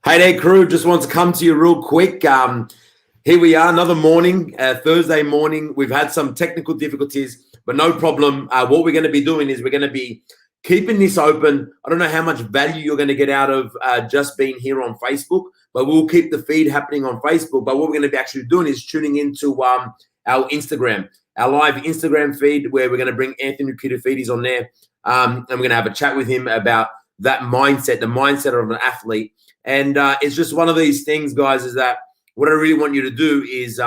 Hey there, crew. Just want to come to you real quick. Here we are, another morning, Thursday morning. We've had some technical difficulties, but no problem. What we're going to be doing is we're going to be keeping this open. I don't know how much value you're going to get out of just being here on Facebook, but we'll keep the feed happening on Facebook. But what we're going to be actually doing is tuning into our Instagram, our live Instagram feed, where we're going to bring Anthony Koutoufides on there. And we're going to have a chat with him about that mindset, the mindset of an athlete. And it's just one of these things, guys, is that what I really want you to do is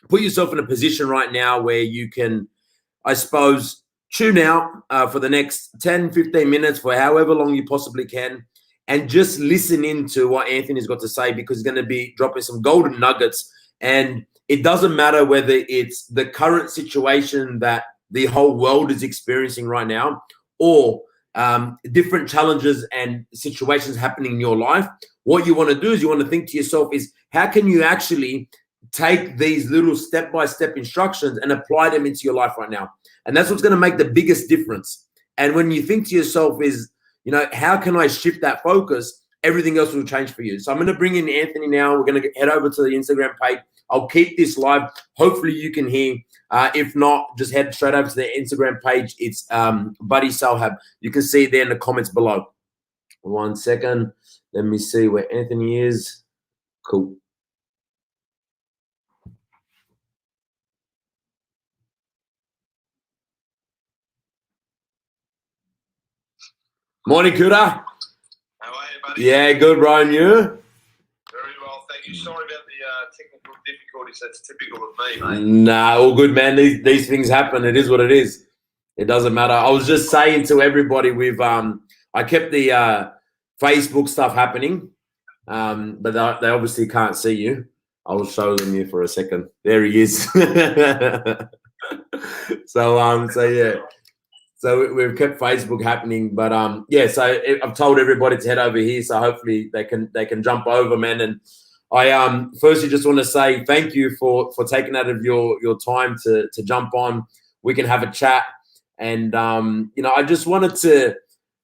put yourself in a position right now where you can, I suppose, tune out for the next 10, 15 minutes for however long you possibly can and just listen into what Anthony's got to say, because he's going to be dropping some golden nuggets. And it doesn't matter whether it's the current situation that the whole world is experiencing right now or different challenges and situations happening in your life. What you want to do is you want to think to yourself is, how can you actually take these little step-by-step instructions and apply them into your life right now? And that's what's going to make the biggest difference. And when you think to yourself is, you know, how can I shift that focus? Everything else will change for you. So I'm going to bring in Anthony now. We're going to head over to the Instagram page. I'll keep this live. Hopefully you can hear. If not, just head straight over to the Instagram page. It's Buddy Salhab. You can see it there in the comments below. 1 second. Let me see where Anthony is. Cool. Morning, Kuda. How are you, buddy? Yeah, good, bro. And you? Very well, thank you. Sorry about the technical difficulties. That's typical of me, mate. Nah, all good, man. These things happen. It is what it is. It doesn't matter. I was just saying to everybody, I kept the Facebook stuff happening, but they obviously can't see you. I will show them you for a second. There he is. So yeah. So we've kept Facebook happening, but yeah. So I've told everybody to head over here. So hopefully they can jump over, man. And I firstly just want to say thank you for taking out of your time to jump on. We can have a chat, and you know, I just wanted to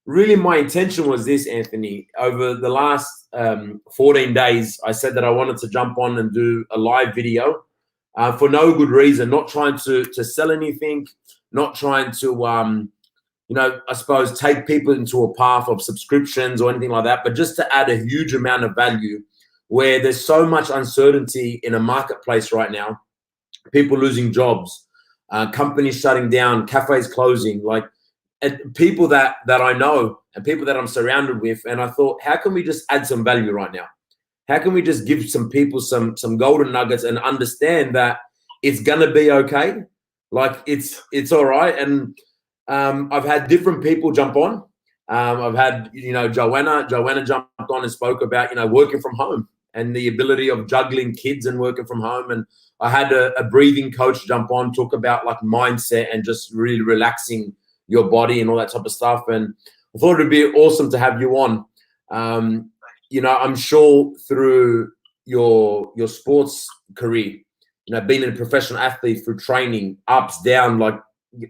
really, my intention was this, Anthony. Over the last 14 days, I said that I wanted to jump on and do a live video for no good reason, not trying to sell anything. Not trying to, you know, I suppose take people into a path of subscriptions or anything like that, but just to add a huge amount of value where there's so much uncertainty in a marketplace right now, people losing jobs, companies shutting down, cafes closing, like and people that I know and people that I'm surrounded with. And I thought, how can we just add some value right now? How can we just give some people some golden nuggets and understand that it's going to be okay? Like it's all right. And I've had different people jump on. I've had, you know, Joanna jumped on and spoke about, you know, working from home and the ability of juggling kids and working from home. And I had a breathing coach jump on, talk about like mindset and just really relaxing your body and all that type of stuff. And I thought it'd be awesome to have you on. You know, I'm sure through your sports career, you know, being a professional athlete through training, ups, down, like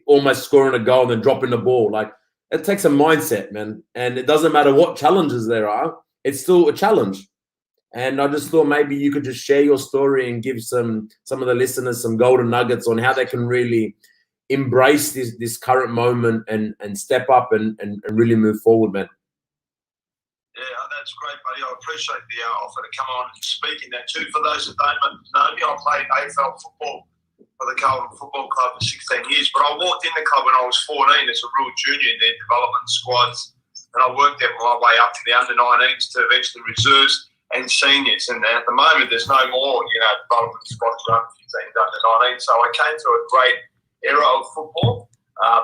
almost scoring a goal and then dropping the ball. Like it takes a mindset, man. And it doesn't matter what challenges there are, it's still a challenge. And I just thought maybe you could just share your story and give some of the listeners some golden nuggets on how they can really embrace this current moment and step up and really move forward, man. Yeah, that's great, buddy. I appreciate the offer to come on and speak in that too. For those that don't know me, I played AFL football for the Carlton Football Club for 16 years. But I walked in the club when I was 14 as a real junior in their development squads. And I worked my way up to the under-19s to eventually reserves and seniors. And at the moment, there's no more, you know, development squads for under-15s, under-19s. So I came to a great era of football.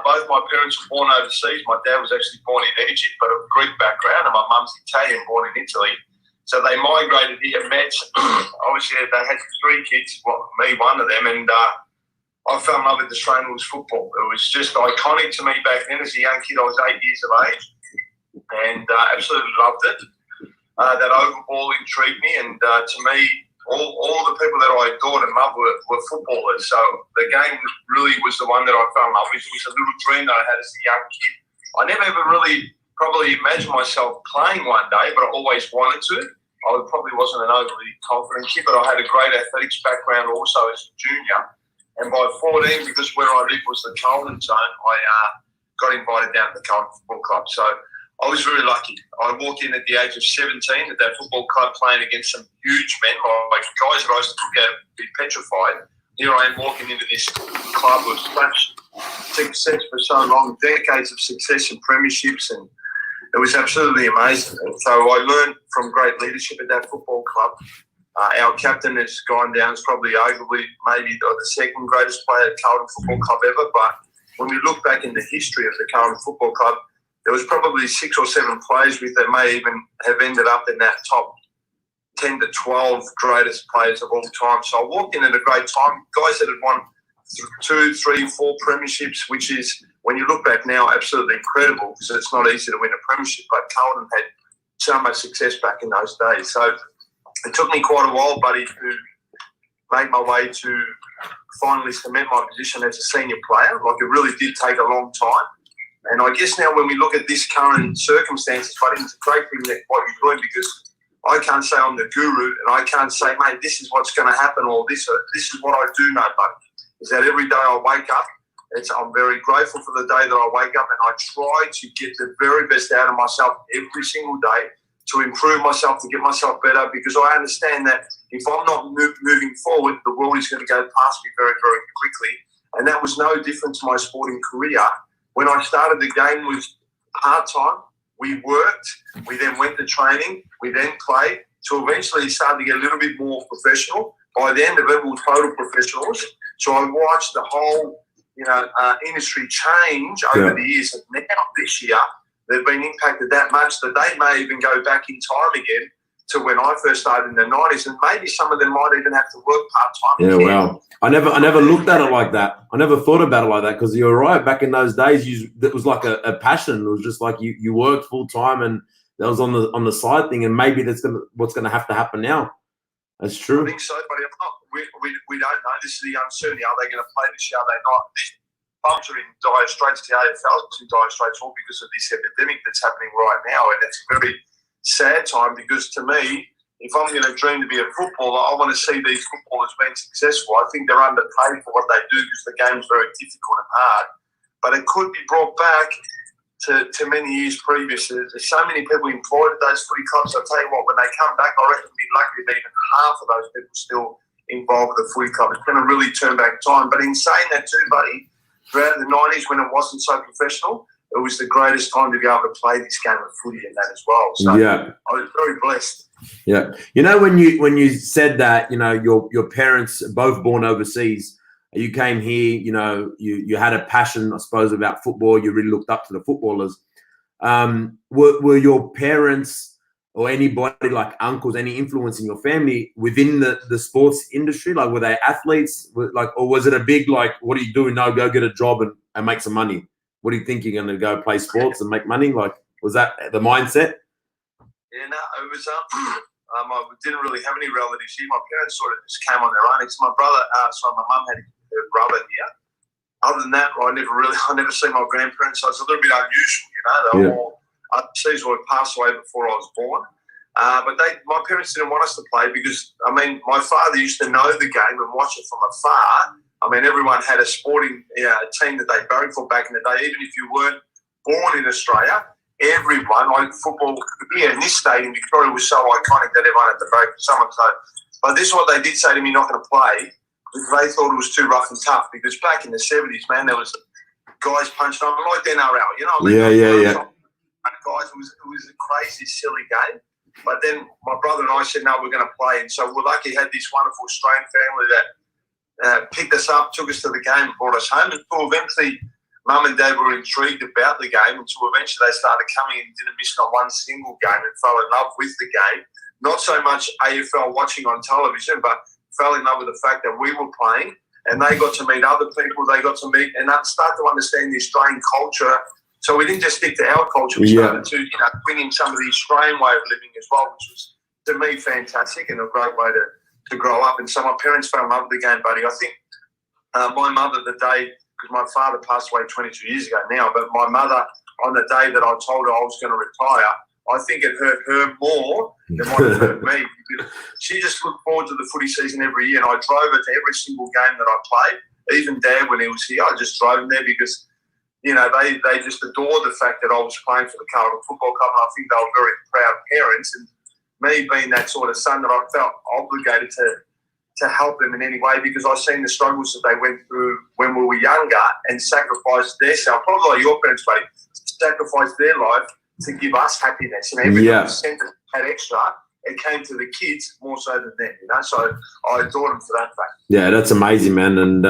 Both my parents were born overseas. My dad was actually born in Egypt, but of Greek background, and my mum's Italian, born in Italy. So they migrated here, met. Obviously, they had 3 kids, me, one of them, and I fell in love with Australian rules football. It was just iconic to me back then. As a young kid, I was 8 years of age, and absolutely loved it. That oval ball intrigued me, and to me, all the people that I adored and loved were footballers. So the game really was the one that I fell in love with. It was a little dream that I had as a young kid. I never ever really probably imagined myself playing one day, but I always wanted to. I probably wasn't an overly confident kid, but I had a great athletics background also as a junior. And by 14, because where I lived was the Carlton zone, I got invited down to the Carlton Football Club. So I was very lucky. I walked in at the age of 17 at that football club playing against some huge men, like guys that I used to look at be petrified. Here I am walking into this club with such success for so long, decades of success and premierships, and it was absolutely amazing. And so I learned from great leadership at that football club. Our captain has gone down as probably arguably maybe the second greatest player at Carlton Football Club ever. But when we look back in the history of the Carlton Football Club, there was probably 6 or 7 players with that may even have ended up in that top 10 to 12 greatest players of all time. So I walked in at a great time. Guys that had won 2, 3, 4 premierships, which is, when you look back now, absolutely incredible because it's not easy to win a premiership. But Carlton had so much success back in those days. So it took me quite a while, buddy, to make my way to finally cement my position as a senior player. Like, it really did take a long time. And I guess now when we look at this current circumstances, buddy, it's a great thing that what you're doing, because I can't say I'm the guru and I can't say, mate, this is what's going to happen, or this is what I do know, buddy, is that every day I wake up, I'm very grateful for the day that I wake up, and I try to get the very best out of myself every single day to improve myself, to get myself better, because I understand that if I'm not moving forward, the world is going to go past me very, very quickly. And that was no different to my sporting career. When I started, the game was part-time. We worked. We then went to training. We then played. So eventually it started to get a little bit more professional. By the end of it, we were total professionals. So I watched the whole industry change over the years. And now this year, they've been impacted that much that they may even go back in time again to when I first started in the 90s, and maybe some of them might even have to work part-time. Yeah, wow. I never looked at it like that. I never thought about it like that, because you're right. Back in those days, it was like a passion. It was just like you worked full-time, and that was on the side thing, and maybe what's going to have to happen now. That's true. I think so, but we don't know. This is the uncertainty. Are they going to play this year? Are they not? These clubs are in dire straits. The AFL is in dire straits, all because of this epidemic that's happening right now, and it's a very sad time, because to me, if I'm going to dream to be a footballer, I want to see these footballers being successful. I think they're underpaid for what they do because the game's very difficult and hard. But it could be brought back to many years previous. There's so many people employed at those footy clubs. I'll tell you what, when they come back, I reckon we'll be lucky to be even half of those people still involved with the footy club. It's going to really turn back time. But in saying that too, buddy, throughout the 90s when it wasn't so professional, it was the greatest time to be able to play this game of footy and that as well. So yeah, I was very blessed. Yeah. When you said that, your parents both born overseas, you came here, you had a passion, I suppose, about football. You really looked up to the footballers. Were your parents or anybody like uncles, any influence in your family within the sports industry? Like, were they athletes? Or was it a big, like, what are you doing? No, go get a job and make some money. What do you think, you're going to go play sports and make money? Like, was that the mindset? Yeah, no, it was. I didn't really have any relatives here. My parents sort of just came on their own. It's my brother. My mum had a brother here. Other than that, I never seen my grandparents. So it's a little bit unusual, They were all overseas or had passed away before I was born. But my parents didn't want us to play because, my father used to know the game and watch it from afar. Everyone had a sporting team that they barracked for back in the day. Even if you weren't born in Australia, everyone, like football here in this state in Victoria, was so iconic that everyone had to barrack for someone. So, but this is what they did say to me, not going to play, because they thought it was too rough and tough. Because back in the 70s, man, there was guys punching on like the NRL, Yeah. Guys, it was a crazy, silly game. But then my brother and I said, no, we're going to play. And so we're lucky had this wonderful Australian family that picked us up, took us to the game, and brought us home. And so eventually, Mum and Dad were intrigued about the game, until eventually they started coming and didn't miss not one single game and fell in love with the game. Not so much AFL watching on television, but fell in love with the fact that we were playing, and they got to meet other people. They got to meet and start to understand the Australian culture. So we didn't just stick to our culture. We started to bring in some of the Australian way of living as well, which was, to me, fantastic and a great way to grow up. And so my parents fell in love with the game, buddy. I think my mother, the day, because my father passed away 22 years ago now, but my mother, on the day that I told her I was going to retire, I think it hurt her more than what it hurt me. Because she just looked forward to the footy season every year, and I drove her to every single game that I played. Even Dad, when he was here, I just drove him there because, you know, they just adored the fact that I was playing for the Carlton Football Club, and I think they were very proud parents. And me being that sort of son, that I felt obligated to help them in any way, because I've seen the struggles that they went through when we were younger and sacrificed their self, probably like your parents, buddy, sacrificed their life to give us happiness. And every cent that had extra, it came to the kids more so than them, you know. So I adore them for that fact. Yeah, that's amazing, man. And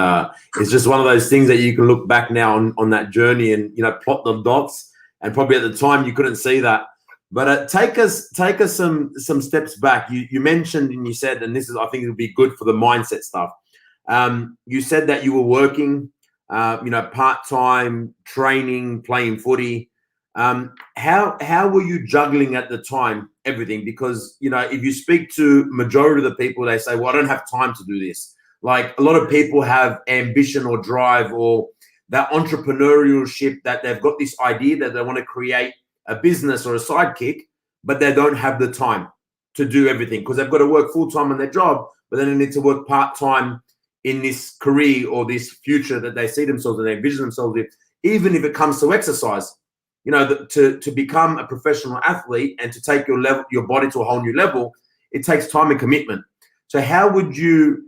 it's just one of those things that you can look back now on that journey and, you know, plot the dots. And probably at the time you couldn't see that. But take us some steps back. You mentioned and you said, and this is, I think it'll be good for the mindset stuff. You said that you were working, you know, part-time, training, playing footy. How were you juggling at the time everything? Because, you know, if you speak to majority of the people, they say, well, I don't have time to do this. Like, a lot of people have ambition or drive or that entrepreneurship, that they've got this idea that they want to create a business or a sidekick, but they don't have the time to do everything because they've got to work full-time on their job, but then they need to work part-time in this career or this future that they see themselves and they envision themselves with. Even if it comes to exercise, you know, to become a professional athlete and to take your body to a whole new level, it takes time and commitment. So how did you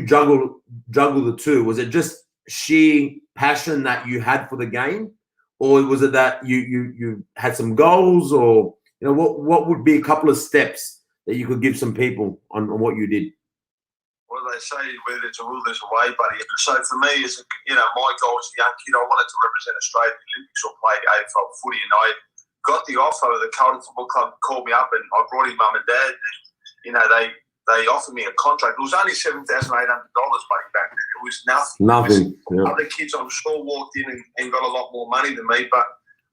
juggle the two? Was it just sheer passion that you had for the game? Or was it that you had some goals, or, you know, what would be a couple of steps that you could give some people on what you did? Well, they say where there's a will, there's a way, buddy. So for me, as you know, my goal as a young kid, I wanted to represent Australia at the Olympics or play AFL footy, and I got the offer. The Carlton Football Club called me up, and I brought in mum and dad. And, you know, they offered me a contract. It was only $7,800, buddy, back then. It was nothing. Nothing. Yeah. Other kids, I'm sure, walked in and got a lot more money than me. But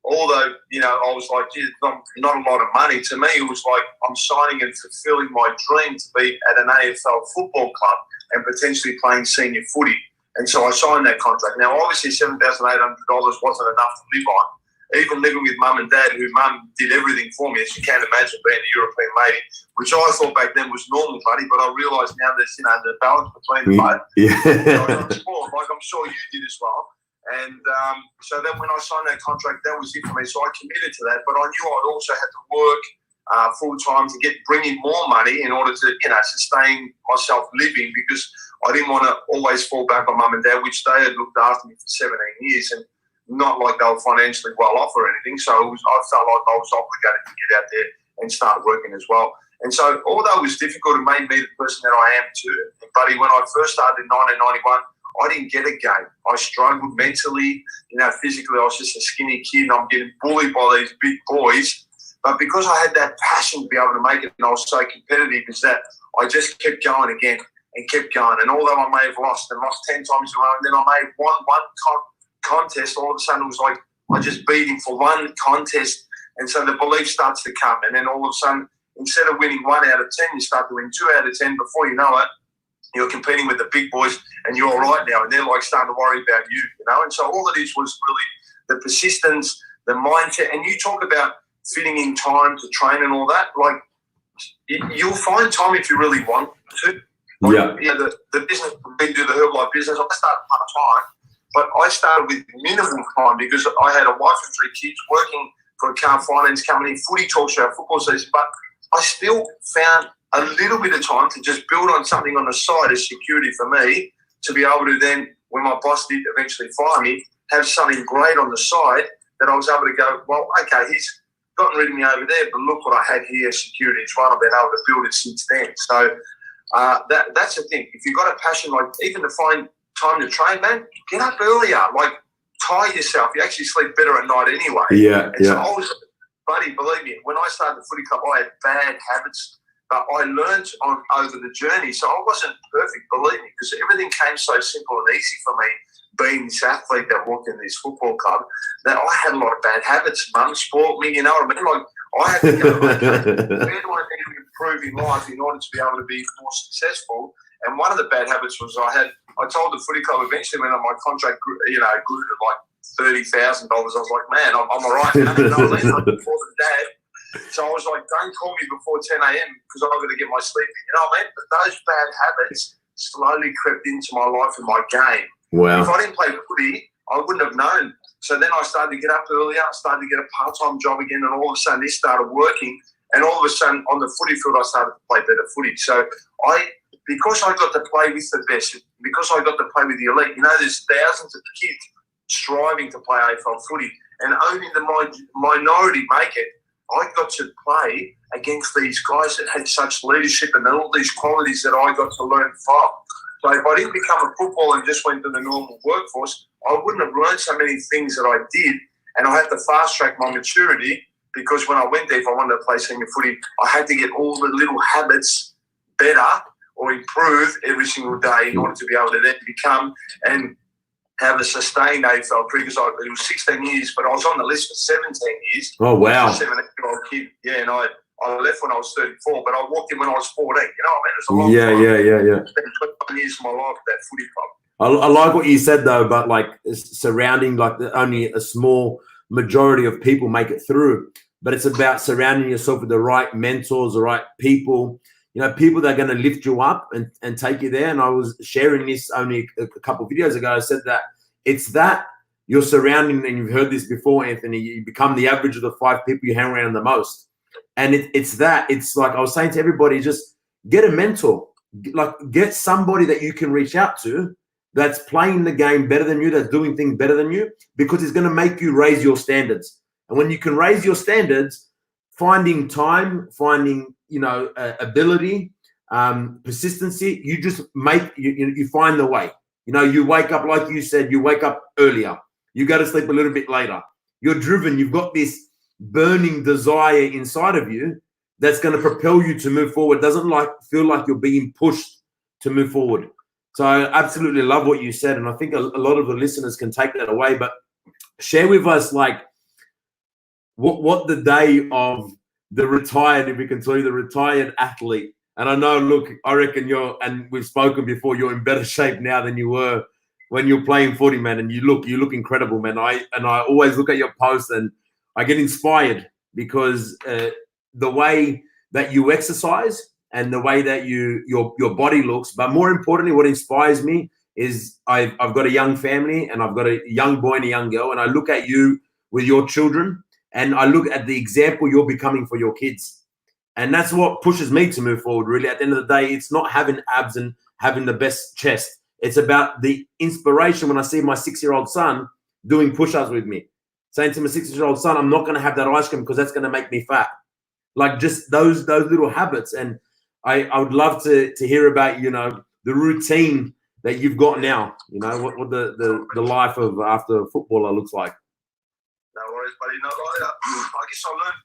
although, you know, I was like, geez, not a lot of money. To me, it was like I'm signing and fulfilling my dream to be at an AFL football club and potentially playing senior footy. And so I signed that contract. Now, obviously, $7,800 wasn't enough to live on. Even living with mum and dad, who mum did everything for me, as you can't imagine, being a European lady, which I thought back then was normal, buddy, but I realise now there's, you know, the balance between the both. Yeah. I'm spoiled, like I'm sure you did as well. And so then when I signed that contract, that was it for me. So I committed to that, but I knew I'd also had to work full-time to bring in more money in order to, you know, sustain myself living, because I didn't want to always fall back on mum and dad, which they had looked after me for 17 years. And not like they were financially well off or anything. So I felt like I was obligated to get out there and start working as well. And so although it was difficult, it made me the person that I am too. And buddy, when I first started in 1991, I didn't get a game. I struggled mentally, you know, physically. I was just a skinny kid and I'm getting bullied by these big boys. But because I had that passion to be able to make it, and I was so competitive, is that I just kept going again and kept going. And although I may have lost 10 times in a row, and then I may have won one contest, all of a sudden it was like I just beat him for one contest, and so the belief starts to come, and then all of a sudden, instead of winning 1 out of 10, you start to win 2 out of 10. Before you know it, you're competing with the big boys, and you're all right now, and they're like starting to worry about you, you know. And so all it is was really the persistence, the mindset, and you talk about fitting in time to train and all that. Like, you'll find time if you really want to. Like, yeah. You know, the business, we do the Herbalife business. I started part-time. But I started with minimal time because I had a wife and 3 kids, working for a car finance company, footy talk show, football season. But I still found a little bit of time to just build on something on the side as security for me, to be able to then, when my boss did eventually fire me, have something great on the side that I was able to go, well, okay, he's gotten rid of me over there, but look what I had here, security. It's right, I've been able to build it since then. So that's the thing. If you've got a passion, like even to find time to train, man, get up earlier. Like, tire yourself. You actually sleep better at night anyway. Yeah. And so I was, buddy, believe me, when I started the footy club, I had bad habits, but I learned over the journey. So I wasn't perfect, believe me, because everything came so simple and easy for me, being this athlete that worked in this football club, that I had a lot of bad habits. Mum spoiled me, you know what I mean? Like, I had to go, okay, where do I need to improve in life in order to be able to be more successful? And one of the bad habits was I told the footy club eventually when my contract grew to like $30,000, I was like, man, I'm all right. You know what I mean? I'm more than dad. So I was like, don't call me before 10 a.m. because I've got to get my sleep in. You know what I mean? But those bad habits slowly crept into my life and my game. Wow. If I didn't play footy, I wouldn't have known. So then I started to get up earlier. I started to get a part-time job again, and all of a sudden this started working. And all of a sudden on the footy field, I started to play better footy. So because I got to play with the best, because I got to play with the elite, you know, there's thousands of kids striving to play AFL footy, and only the minority make it. I got to play against these guys that had such leadership and all these qualities that I got to learn from. So if I didn't become a footballer and just went to the normal workforce, I wouldn't have learned so many things that I did, and I had to fast-track my maturity because when I went there, if I wanted to play senior footy, I had to get all the little habits better or improve every single day in order to be able to then become and have a sustained AFL career, because it was 16 years, but I was on the list for 17 years. Oh, wow. I was a 17-year-old kid, yeah, and I left when I was 34, but I walked in when I was 14. You know what I mean? It was a long time. Yeah. I spent 21 years of my life at that footy club. I like what you said, though, about, like, surrounding, like, only a small majority of people make it through. But it's about surrounding yourself with the right mentors, the right people, you know, people that are going to lift you up and take you there. And I was sharing this only a couple of videos ago. I said that it's that you're surrounding, and you've heard this before, Anthony, you become the average of the 5 people you hang around the most. And it's like I was saying to everybody, just get a mentor, like get somebody that you can reach out to that's playing the game better than you, that's doing things better than you, because it's going to make you raise your standards. And when you can raise your standards, finding time, finding, you know, ability, persistency, you just you find the way. You know, you wake up, like you said, you wake up earlier. You go to sleep a little bit later. You're driven. You've got this burning desire inside of you that's going to propel you to move forward. It doesn't feel like you're being pushed to move forward. So I absolutely love what you said. And I think a lot of the listeners can take that away. But share with us, like, what the day of the retired, if we can tell you, the retired athlete. And I know, look, I reckon and we've spoken before, you're in better shape now than you were when you're playing footy, man. And you look incredible, man. I always look at your posts and I get inspired because the way that you exercise and the way that your body looks. But more importantly, what inspires me is I've got a young family, and I've got a young boy and a young girl, and I look at you with your children, and I look at the example you're becoming for your kids. And that's what pushes me to move forward, really. At the end of the day, it's not having abs and having the best chest. It's about the inspiration when I see my 6-year-old son doing push-ups with me, saying to my 6-year-old son, I'm not going to have that ice cream because that's going to make me fat. Like, just those little habits. And I would love to hear about, you know, the routine that you've got now, you know, what the life of after a footballer looks like. No worries, buddy. No, I guess I learned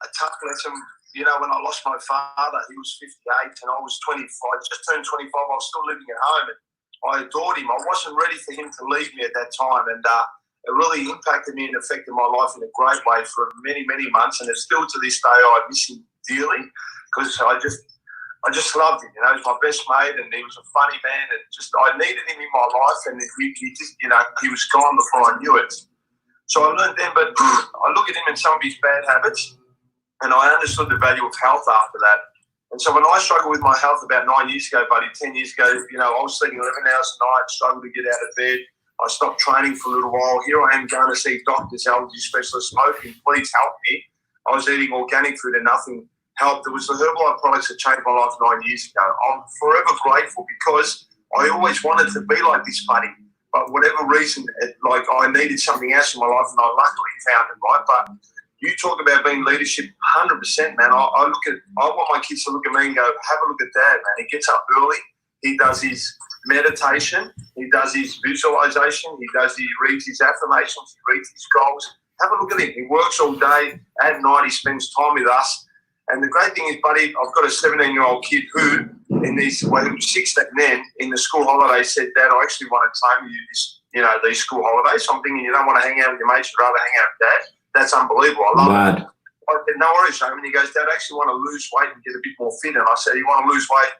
a tough lesson. You know, when I lost my father, he was 58 and I was 25. Just turned 25. I was still living at home, and I adored him. I wasn't ready for him to leave me at that time, and it really impacted me and affected my life in a great way for many, many months. And it's still to this day, I miss him dearly because I just loved him. You know, he was my best mate, and he was a funny man, and just I needed him in my life, and he just, you know, he was gone before I knew it. So I learned then, but I look at him and some of his bad habits, and I understood the value of health after that. And so when I struggled with my health about 9 years ago, buddy, 10 years ago, you know, I was sleeping 11 hours a night, struggled to get out of bed. I stopped training for a little while. Here I am going to see doctors, allergy specialists, smoking, please help me. I was eating organic food and nothing helped. It was the Herbalife products that changed my life 9 years ago. I'm forever grateful because I always wanted to be like this, buddy. But whatever reason, I needed something else in my life, and I luckily found it, right? But you talk about being leadership, 100%, man. I want my kids to look at me and go, have a look at Dad, man. He gets up early. He does his meditation. He does his visualization. He reads his affirmations. He reads his goals. Have a look at him. He works all day. At night, he spends time with us. And the great thing is, buddy, I've got a 17-year-old kid who, he was 16 then, in the school holidays said, Dad, I actually want to time you these school holidays. So I'm thinking, you don't want to hang out with your mates, you'd rather hang out with Dad. That's unbelievable. I love it. I said, no worries, Shane. And he goes, Dad, I actually want to lose weight and get a bit more fit. And I said, you want to lose weight?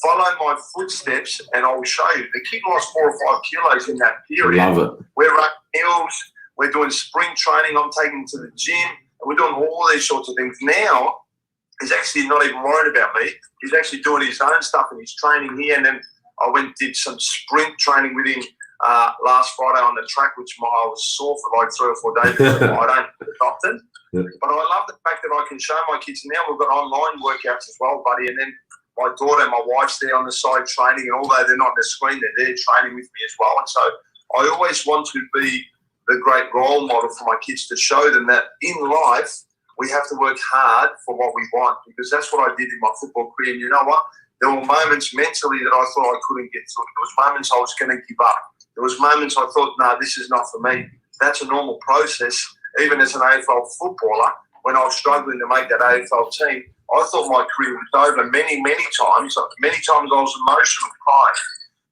Follow my footsteps and I will show you. The kid lost 4 or 5 kilos in that period. Love it. We're running hills. We're doing spring training. I'm taking him to the gym. and we're doing all these sorts of things. Now, he's actually not even worried about me. He's actually doing his own stuff and he's training here. And then I went and did some sprint training with him last Friday on the track, which I was sore for like 3 or 4 days because I don't do it often. Yeah. But I love the fact that I can show my kids. Now we've got online workouts as well, buddy. And then my daughter and my wife's there on the side training. And although they're not on the screen, they're there training with me as well. And so I always want to be the great role model for my kids to show them that in life, we have to work hard for what we want, because that's what I did in my football career. And you know what? There were moments mentally that I thought I couldn't get through. There was moments I was going to give up. There was moments I thought, no, this is not for me. That's a normal process. Even as an AFL footballer, when I was struggling to make that AFL team, I thought my career was over many, many times. Many times I was emotional, crying.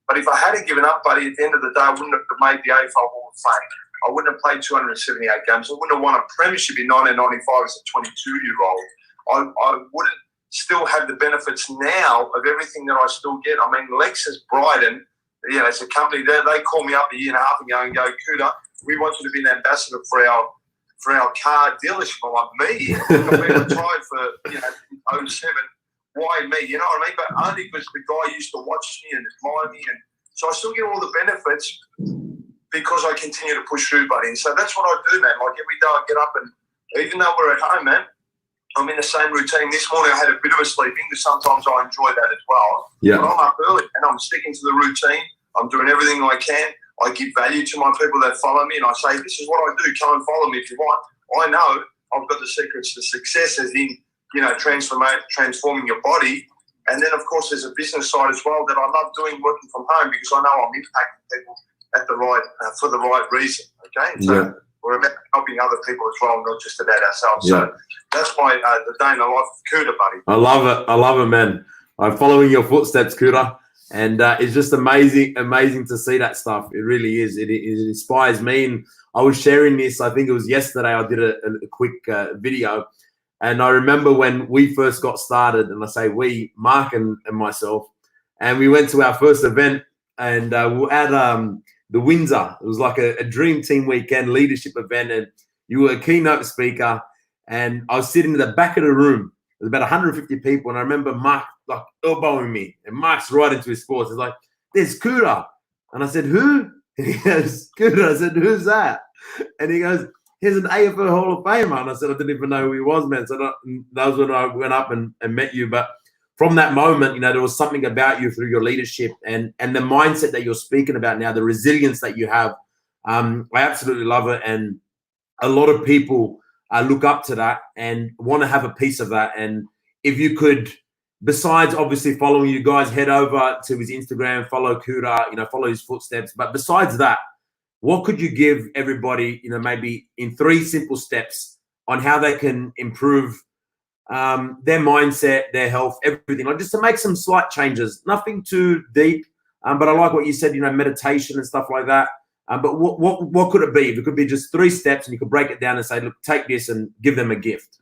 But if I hadn't given up, buddy, at the end of the day, I wouldn't have made the AFL Hall of Fame. I wouldn't have played 278 games. I wouldn't have won a premiership in 1995 as a 22-year-old. I wouldn't still have the benefits now of everything that I still get. I mean, Lexus Bryden, you know, it's a company there. They call me up a year and a half ago and go, Kouta, we want you to be an ambassador for our car dealership. I'm like, me? I've been retired for, 07. Why me? You know what I mean? But only because the guy used to watch me and admire me. And so I still get all the benefits because I continue to push through, buddy. And so that's what I do, man. Like every day I get up and even though we're at home, man, I'm in the same routine. This morning I had a bit of a sleeping because sometimes I enjoy that as well. Yeah. But I'm up early and I'm sticking to the routine. I'm doing everything I can. I give value to my people that follow me and I say, this is what I do. Come and follow me if you want. I know I've got the secrets to success as in, transforming your body. And then, of course, there's a business side as well that I love doing, working from home, because I know I'm impacting people at the right for the right reason. Okay, so we're about helping other people as well, not just about ourselves. So that's my the day in the life of Kouta, buddy. I love it, man. I'm following your footsteps, Kouta, and it's just amazing to see that stuff. It really is. It inspires me. And I was sharing this. I think it was yesterday. I did a quick video. And I remember when we first got started, and I say we, Mark and myself, and we went to our first event, and we're at the Windsor. It was like a dream team weekend leadership event, and you were a keynote speaker, and I was sitting in the back of the room. There's about 150 people, and I remember Mark like elbowing me, and Mark's right into his sports. He's like, "There's Kouta," and I said, "Who?" And he goes, "Kouta." I said, "Who's that?" And he goes, "He's an AFL Hall of Famer." And I said, "I didn't even know who he was, man." So that was when I went up and met you. But from that moment, there was something about you through your leadership and the mindset that you're speaking about now, the resilience that you have. I absolutely love it. And a lot of people look up to that and want to have a piece of that. And if you could, besides obviously following you guys, head over to his Instagram, follow Kouta, follow his footsteps. But besides that, what could you give everybody, maybe in 3 simple steps on how they can improve their mindset, their health, everything, like just to make some slight changes, nothing too deep. But I like what you said, meditation and stuff like that. But what could it be? If it could be just 3 steps and you could break it down and say, look, take this and give them a gift.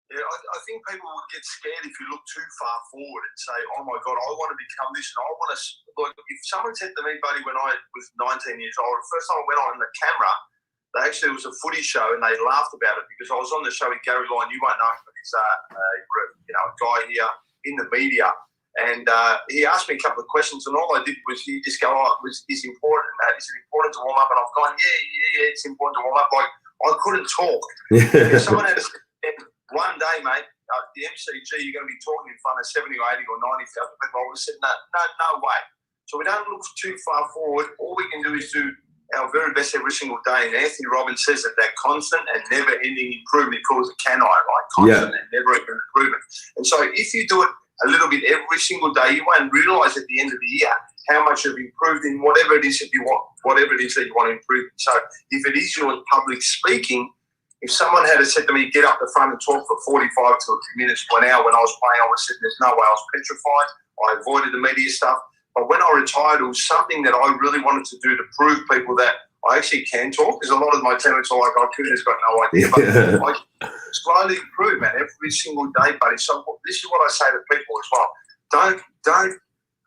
Yeah, I think people would get scared if you look too far forward and say, oh my God, I want to become this and I want to, look, if someone said to me, buddy, when I was 19 years old, the first time I went on the camera, it was a footy show and they laughed about it because I was on the show with Gary Lyon. You won't know him, but he's a guy here in the media. And he asked me a couple of questions and all I did was he just go, is it important to warm up? And I've gone, yeah, it's important to warm up. Like, I couldn't talk. If someone had said, one day, mate, the MCG, you're going to be talking in front of 70 or 80 or 90,000 people. I would have said, no way. So we don't look too far forward. All we can do is do our very best every single day. And Anthony Robbins says that constant and never-ending improvement, he calls it CANI, right? Constant and never-ending improvement. And so if you do it a little bit every single day, you won't realise at the end of the year how much you've improved in whatever it is that you want, that you want to improve. So if it is your public speaking, if someone had said to me, get up the front and talk for 45 minutes to an hour when I was playing, I was sitting, there's no way. I was petrified. I avoided the media stuff. But when I retired, it was something that I really wanted to do to prove people that I actually can talk, because a lot of my teammates are like, oh, Kouta's got no idea. But I slowly improve, man, every single day, buddy. So this is what I say to people as well. Don't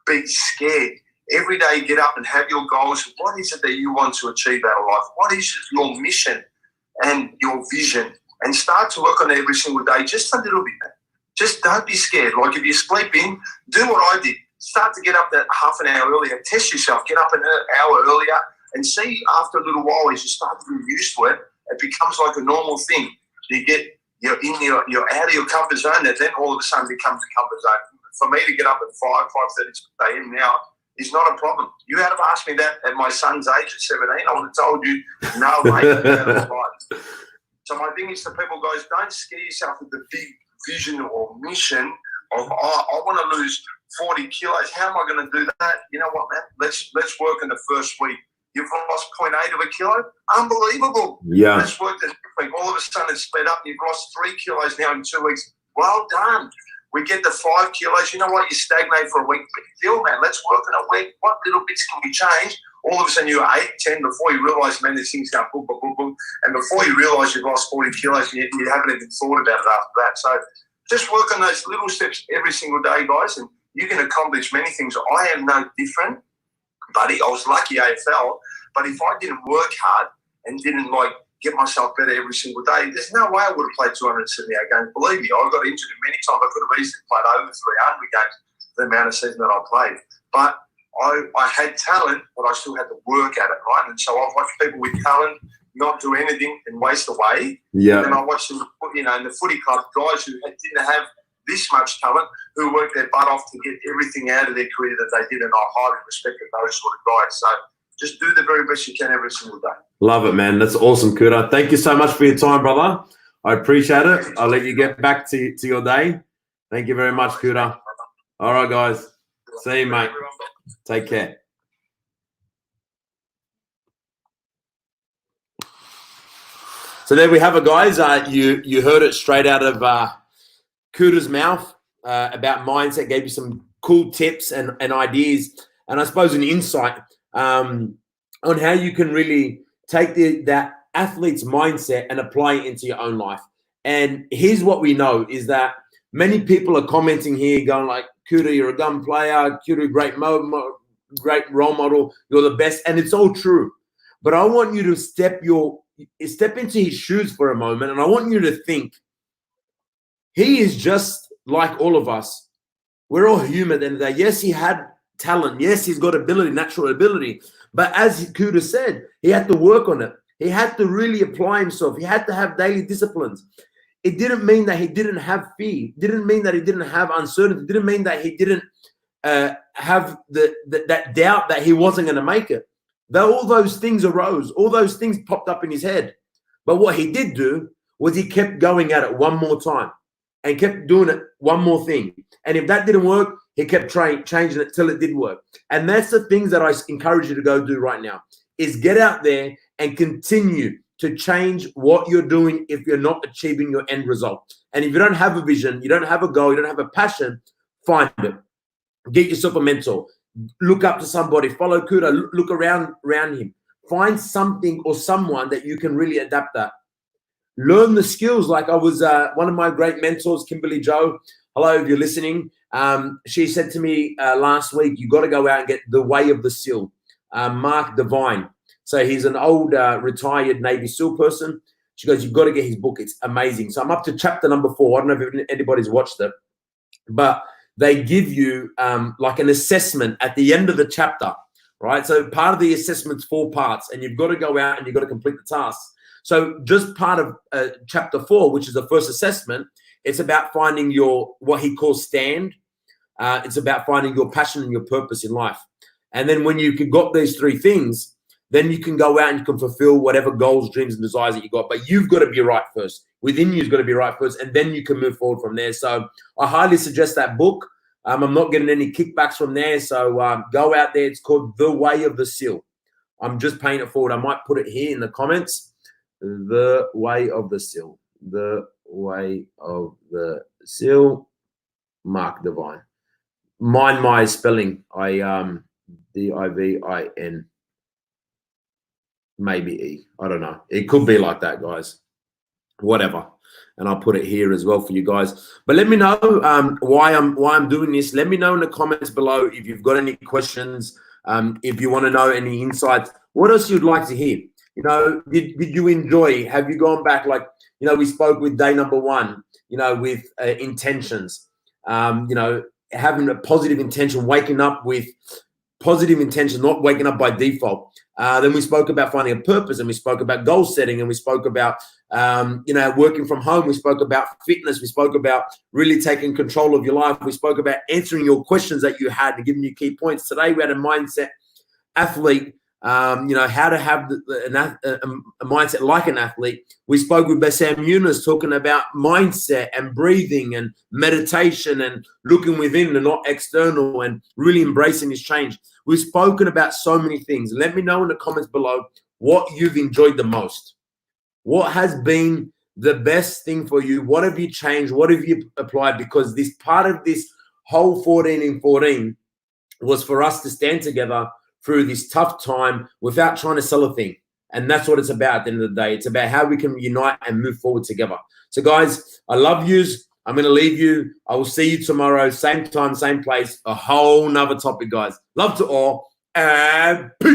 be scared. Every day get up and have your goals. What is it that you want to achieve out of life? What is your mission and your vision? and start to work on it every single day, just a little bit. Just don't be scared. Like if you sleep in, do what I did. Start to get up that half an hour earlier. Test yourself. Get up an hour earlier and see after a little while as you start to get used to it, it becomes like a normal thing. You're out of your comfort zone, and then all of a sudden becomes a comfort zone. For me to get up at 5:30 a.m. now is not a problem. You had to ask me that at my son's age at 17. I would have told you, no, mate. So my thing is to people, guys, don't scare yourself with the big vision or mission of, I want to lose 40 kilos. How am I going to do that? You know what, man? Let's work in the first week. You've lost 0.8 of a kilo. Unbelievable. Yeah. Let's work this week. All of a sudden it's sped up. You've lost 3 kilos now in 2 weeks. Well done. We get the 5 kilos. You know what? You stagnate for a week. Big deal, man. Let's work in a week. What little bits can we change? All of a sudden you're 8, 10 before you realise, man, this thing's going boom, boom, boom, boom. And before you realise you've lost 40 kilos, you haven't even thought about it after that. So just work on those little steps every single day, guys, and you can accomplish many things. I am no different, buddy. I was lucky AFL, but if I didn't work hard and didn't get myself better every single day, there's no way I would have played 278 games. Believe me, I got injured many times. I could have easily played over 300 games for the amount of season that I played. But I had talent, but I still had to work at it, right? And so I've watched people with talent not do anything and waste away. Yeah. And then I watched them, in the footy club, guys who didn't have this much talent, who worked their butt off to get everything out of their career that they did, and I highly respected those sort of guys. So just do the very best you can every single day. Love it, man. That's awesome, Kouta. Thank you so much for your time, brother. I appreciate it. I'll let you get back to your day. Thank you very much, Kouta. All right, guys. See you, mate. Take care. So there we have it, guys. You heard it straight out of Kouta's mouth about mindset. Gave you some cool tips and ideas, and I suppose an insight on how you can really take that athlete's mindset and apply it into your own life. And here's what we know is that many people are commenting here going like, Kouta, you're a gun player. Kouta, great role model. You're the best. And it's all true. But I want you to step into his shoes for a moment. And I want you to think, he is just like all of us. We're all human at the end of the day. Yes, he had talent. Yes, he's got ability, natural ability. But as Kouta said, he had to work on it. He had to really apply himself. He had to have daily disciplines. It didn't mean that he didn't have fear. It didn't mean that he didn't have uncertainty. It didn't mean that he didn't have that doubt that he wasn't going to make it. Though all those things arose, all those things popped up in his head. But what he did do was he kept going at it one more time and kept doing it one more thing. And if that didn't work, he kept changing it till it did work. And that's the things that I encourage you to go do right now, is get out there and continue to change what you're doing if you're not achieving your end result. And if you don't have a vision, you don't have a goal, you don't have a passion, find it. Get yourself a mentor. Look up to somebody. Follow Kouta. Look around him. Find something or someone that you can really adapt that. Learn the skills. Like I was one of my great mentors, Kimberly Joe. Hello, if you're listening. She said to me last week, you got to go out and get The Way of the SEAL. Mark Devine. So he's an old retired Navy SEAL person. She goes, you've got to get his book. It's amazing. So I'm up to chapter number 4. I don't know if anybody's watched it, but they give you like an assessment at the end of the chapter, right? So part of the assessment's 4 parts, and you've got to go out and you've got to complete the tasks. So just part of chapter 4, which is the first assessment, it's about finding your, what he calls stand. It's about finding your passion and your purpose in life. And then when you got these 3 things, then you can go out and you can fulfill whatever goals, dreams, and desires that you got. But you've got to be right first. Within you's got to be right first, and then you can move forward from there. So I highly suggest that book. I'm not getting any kickbacks from there. So go out there. It's called The Way of the SEAL. I'm just paying it forward. I might put it here in the comments. The Way of the SEAL. The Way of the SEAL. Mark Devine. Mind my spelling. Divin. Maybe E. I don't know. It could be like that, guys. Whatever. And I'll put it here as well for you guys. But let me know why I'm doing this. Let me know in the comments below if you've got any questions. If you want to know any insights. What else you'd like to hear? You know, did you enjoy? Have you gone back? Like, You know, we spoke with day number 1, you know, with intentions, you know, having a positive intention, waking up with positive intention, not waking up by default. Then we spoke about finding a purpose, and we spoke about goal setting, and we spoke about, you know, working from home. We spoke about fitness. We spoke about really taking control of your life. We spoke about answering your questions that you had and giving you key points. Today, we had a mindset athlete, you know, how to have a mindset like an athlete. We spoke with Bassam Yunus talking about mindset and breathing and meditation and looking within and not external and really embracing this change. We've spoken about so many things. Let me know in the comments below what you've enjoyed the most. What has been the best thing for you? What have you changed? What have you applied? Because this part of this whole 14 in 14 was for us to stand together through this tough time without trying to sell a thing. And that's what it's about at the end of the day. It's about how we can unite and move forward together. So guys, I love yous. I'm going to leave you. I will see you tomorrow, same time, same place, a whole nother topic, guys. Love to all, and peace.